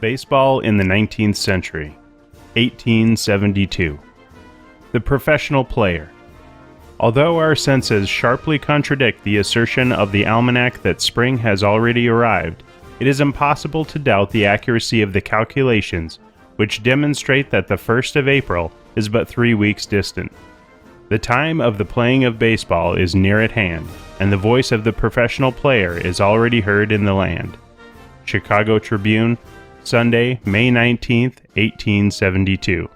Baseball in the 19th century, 1872. The professional player. Although our senses sharply contradict the assertion of the almanac that spring has already arrived, it is impossible to doubt the accuracy of the calculations which demonstrate that the 1st of April is but 3 weeks distant. The time of the playing of baseball is near at hand, and the voice of the professional player is already heard in the land. Chicago Tribune, Sunday, May 19, 1872.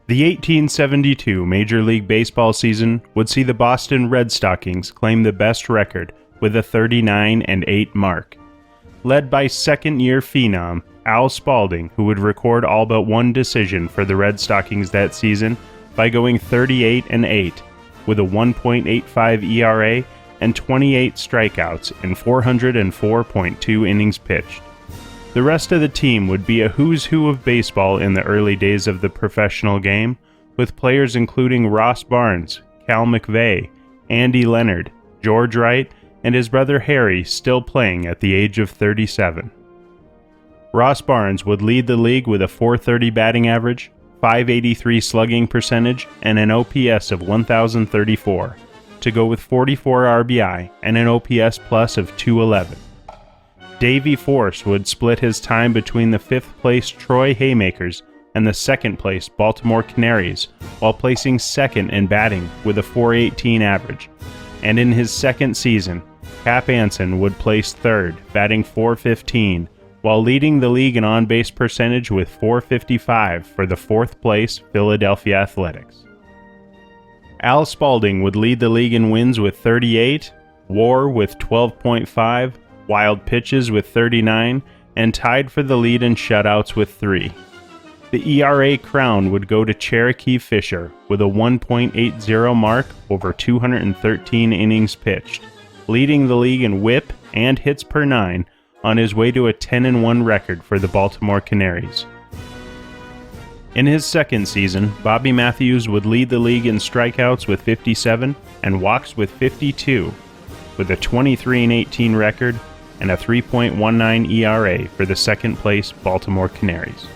The 1872 Major League Baseball season would see the Boston Red Stockings claim the best record with a 39-8 mark, led by second-year phenom Al Spalding, who would record all but one decision for the Red Stockings that season by going 38-8 with a 1.85 ERA and 28 strikeouts in 404.2 innings pitched. The rest of the team would be a who's who of baseball in the early days of the professional game, with players including Ross Barnes, Cal McVey, Andy Leonard, George Wright, and his brother Harry still playing at the age of 37. Ross Barnes would lead the league with a .430 batting average, .583 slugging percentage, and an OPS of 1,034, to go with 44 RBI and an OPS plus of 211. Davey Force would split his time between the 5th place Troy Haymakers and the 2nd place Baltimore Canaries, while placing second in batting with a .418 average. And in his second season, Cap Anson would place third, batting .415, while leading the league in on-base percentage with .455 for the 4th place Philadelphia Athletics. Al Spalding would lead the league in wins with 38, WAR with 12.5, wild pitches with 39, and tied for the lead in shutouts with 3. The ERA crown would go to Cherokee Fisher with a 1.80 mark over 213 innings pitched, leading the league in whip and hits per 9 on his way to a 10-1 record for the Baltimore Canaries. In his second season, Bobby Matthews would lead the league in strikeouts with 57 and walks with 52, with a 23-18 record and a 3.19 ERA for the 2nd place Baltimore Canaries.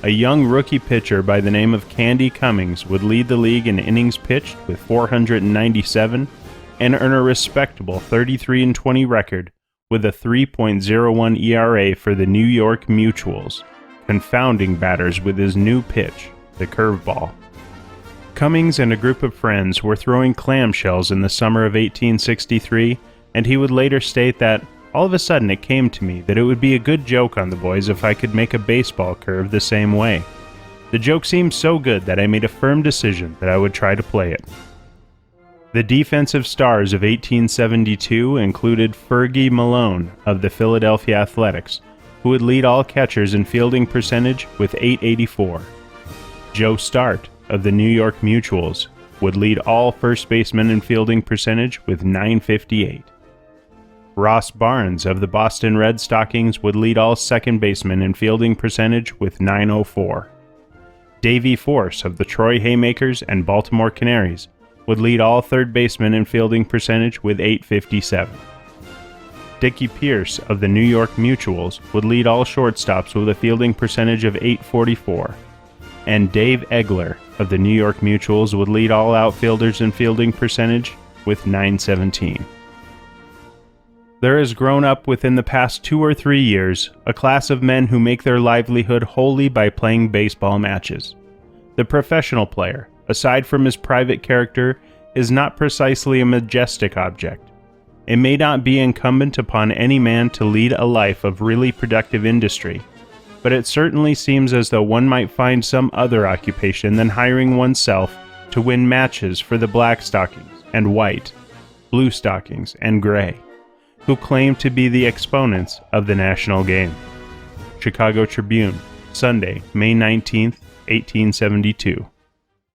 A young rookie pitcher by the name of Candy Cummings would lead the league in innings pitched with 497 and earn a respectable 33-20 record with a 3.01 ERA for the New York Mutuals, confounding batters with his new pitch, the curveball. Cummings and a group of friends were throwing clamshells in the summer of 1863, and he would later state that, all of a sudden it came to me that it would be a good joke on the boys if I could make a baseball curve the same way. The joke seemed so good that I made a firm decision that I would try to play it. The defensive stars of 1872 included Fergie Malone of the Philadelphia Athletics, who would lead all catchers in fielding percentage with .884. Joe Start of the New York Mutuals would lead all first basemen in fielding percentage with .958. Ross Barnes of the Boston Red Stockings would lead all second basemen in fielding percentage with .904. Davey Force of the Troy Haymakers and Baltimore Canaries would lead all third basemen in fielding percentage with .857. Dickie Pierce of the New York Mutuals would lead all shortstops with a fielding percentage of .844. And Dave Egler of the New York Mutuals would lead all outfielders in fielding percentage with .917. There has grown up within the past 2 or 3 years a class of men who make their livelihood wholly by playing baseball matches. The professional player, aside from his private character, is not precisely a majestic object. It may not be incumbent upon any man to lead a life of really productive industry, but it certainly seems as though one might find some other occupation than hiring oneself to win matches for the Black Stockings and White, Blue Stockings and Gray, who claim to be the exponents of the national game. Chicago Tribune, Sunday, May 19, 1872.